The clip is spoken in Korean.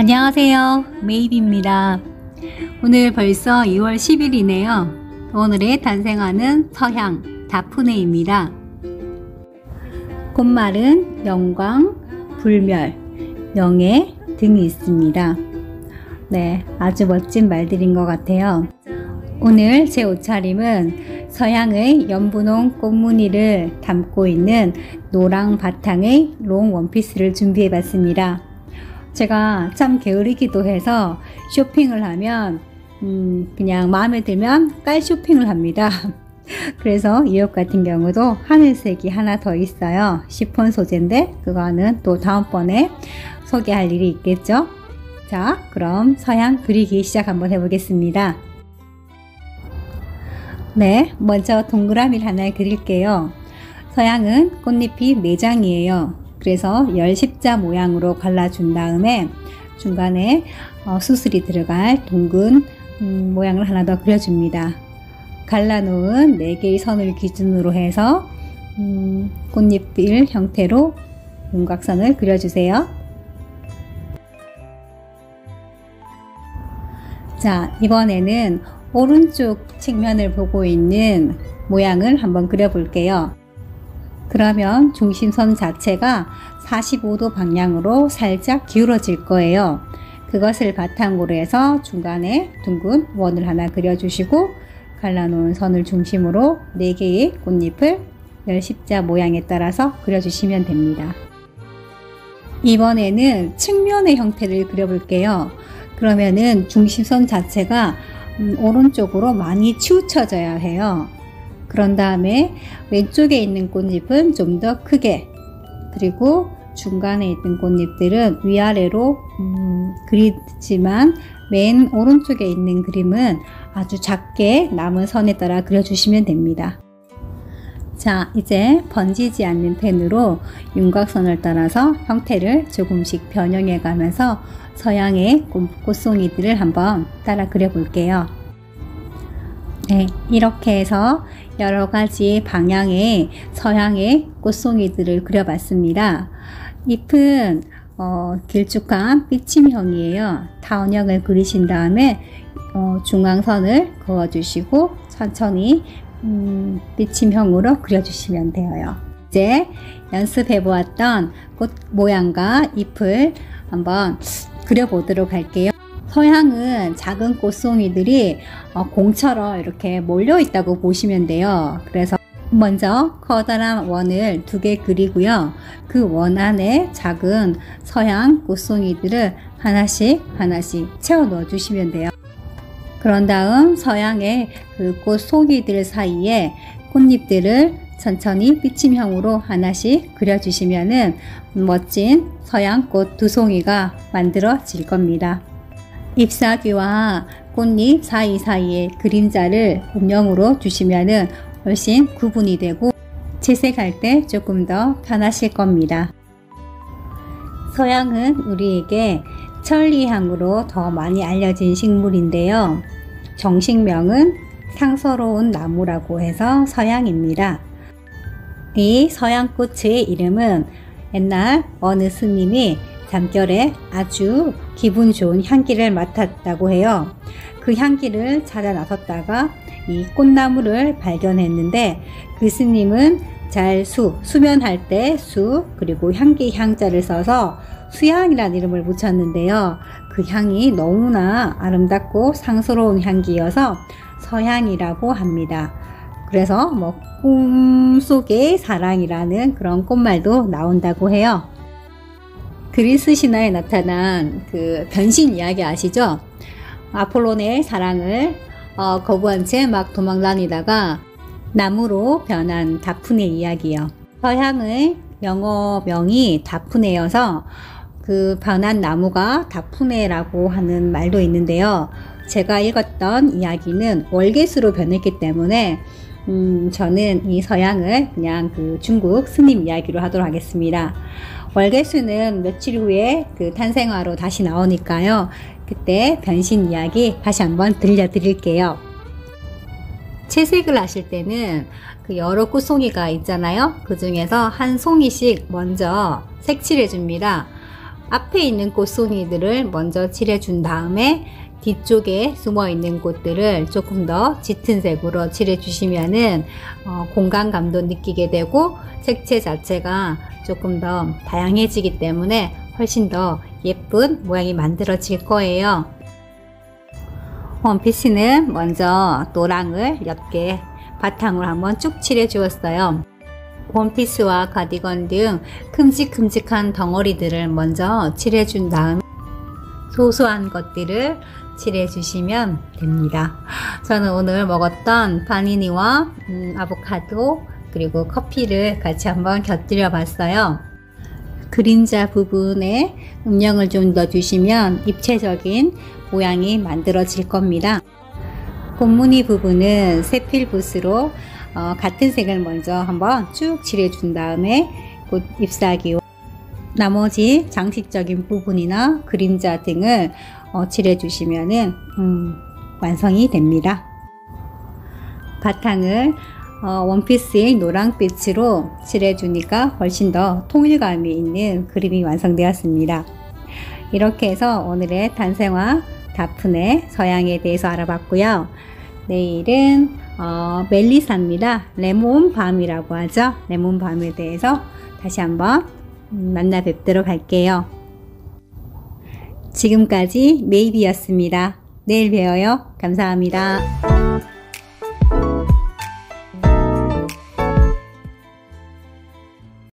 안녕하세요, 메이비입니다. 오늘 벌써 2월 10일이네요. 오늘의 탄생하는 서향 다프네입니다. 꽃말은 영광, 불멸, 명예 등이 있습니다. 네, 아주 멋진 말들인 것 같아요. 오늘 제 옷차림은 서양의 연분홍 꽃무늬를 담고 있는 노랑 바탕의 롱 원피스를 준비해 봤습니다. 제가 참 게으르기도 해서 쇼핑을 하면 그냥 마음에 들면 깔 쇼핑을 합니다. 그래서 이 옷 같은 경우도 하늘색이 하나 더 있어요. 시폰 소재인데 그거는 또 다음번에 소개할 일이 있겠죠. 자, 그럼 서양 그리기 시작 한번 해보겠습니다. 네, 먼저 동그라미를 하나 그릴게요. 서양은 꽃잎이 4장이에요. 그래서 열십자 모양으로 갈라준 다음에 중간에 수술이 들어갈 둥근 모양을 하나 더 그려줍니다. 갈라놓은 4개의 선을 기준으로 해서 꽃잎일 형태로 윤곽선을 그려주세요. 자, 이번에는 오른쪽 측면을 보고 있는 모양을 한번 그려볼게요. 그러면 중심선 자체가 45도 방향으로 살짝 기울어질 거예요. 그것을 바탕으로 해서 중간에 둥근 원을 하나 그려주시고 갈라놓은 선을 중심으로 4개의 꽃잎을 열십자 모양에 따라서 그려주시면 됩니다. 이번에는 측면의 형태를 그려볼게요. 그러면은 중심선 자체가 오른쪽으로 많이 치우쳐져야 해요. 그런 다음에 왼쪽에 있는 꽃잎은 좀 더 크게, 그리고 중간에 있는 꽃잎들은 위아래로 그리지만 맨 오른쪽에 있는 그림은 아주 작게 남은 선에 따라 그려주시면 됩니다. 자, 이제 번지지 않는 펜으로 윤곽선을 따라서 형태를 조금씩 변형해 가면서 서양의 꽃송이들을 한번 따라 그려 볼게요. 네, 이렇게 해서 여러 가지 방향의 서양의 꽃송이들을 그려봤습니다. 잎은 길쭉한 삐침형이에요. 타원형을 그리신 다음에 중앙선을 그어주시고 천천히 삐침형으로 그려주시면 돼요. 이제 연습해보았던 꽃 모양과 잎을 한번 그려보도록 할게요. 서양은 작은 꽃송이들이 공처럼 이렇게 몰려 있다고 보시면 돼요. 그래서 먼저 커다란 원을 2개 그리고요. 그 원 안에 작은 서양 꽃송이들을 하나씩 채워 넣어 주시면 돼요. 그런 다음 서양의 그 꽃송이들 사이에 꽃잎들을 천천히 삐침형으로 하나씩 그려주시면은 멋진 서양꽃 2송이가 만들어질 겁니다. 잎사귀와 꽃잎 사이사이에 그림자를 음영으로 주시면은 훨씬 구분이 되고 채색할 때 조금 더 편하실 겁니다. 서양은 우리에게 천리향으로 더 많이 알려진 식물인데요. 정식명은 상서로운 나무라고 해서 서양입니다. 이 서양꽃의 이름은 옛날 어느 스님이 잠결에 아주 기분 좋은 향기를 맡았다고 해요. 그 향기를 찾아 나섰다가 이 꽃나무를 발견했는데 그 스님은 수면할 때 수, 그리고 향기 향자를 써서 수향이라는 이름을 붙였는데요. 그 향이 너무나 아름답고 상스러운 향기여서 서향이라고 합니다. 그래서 꿈속의 사랑이라는 그런 꽃말도 나온다고 해요. 그리스 신화에 나타난 그 변신 이야기 아시죠? 아폴론의 사랑을 거부한 채 막 도망다니다가 나무로 변한 다프네 이야기요. 서양의 영어명이 다프네여서 그 변한 나무가 다프네라고 하는 말도 있는데요. 제가 읽었던 이야기는 월계수로 변했기 때문에 저는 이 서양을 그냥 그 중국 스님 이야기로 하도록 하겠습니다. 월계수는 며칠 후에 그 탄생화로 다시 나오니까요. 그때 변신 이야기 다시 한번 들려드릴게요. 채색을 하실 때는 그 여러 꽃송이가 있잖아요. 그 중에서 한 송이씩 먼저 색칠해 줍니다. 앞에 있는 꽃송이들을 먼저 칠해준 다음에 뒤쪽에 숨어 있는 꽃들을 조금 더 짙은 색으로 칠해 주시면은 공간감도 느끼게 되고 색채 자체가 조금 더 다양해지기 때문에 훨씬 더 예쁜 모양이 만들어질 거예요. 원피스는 먼저 노랑을 옅게 바탕으로 한번 쭉 칠해 주었어요. 원피스와 가디건 등 큼직큼직한 덩어리들을 먼저 칠해 준 다음 소소한 것들을 칠해 주시면 됩니다. 저는 오늘 먹었던 파니니와 아보카도 그리고 커피를 같이 한번 곁들여 봤어요. 그림자 부분에 음영을 좀 더 주시면 입체적인 모양이 만들어질 겁니다. 꽃무늬 부분은 세필붓으로 같은 색을 먼저 한번 쭉 칠해 준 다음에 꽃 잎사귀 나머지 장식적인 부분이나 그림자 등을 칠해 주시면은 완성이 됩니다. 바탕을 원피스의 노랑빛으로 칠해 주니까 훨씬 더 통일감이 있는 그림이 완성되었습니다. 이렇게 해서 오늘의 단생화 다프네 서양에 대해서 알아봤고요. 내일은 멜리사입니다. 레몬밤이라고 하죠. 레몬밤에 대해서 다시 한번 만나 뵙도록 할게요. 지금까지 메이비였습니다. 내일 봬요. 감사합니다.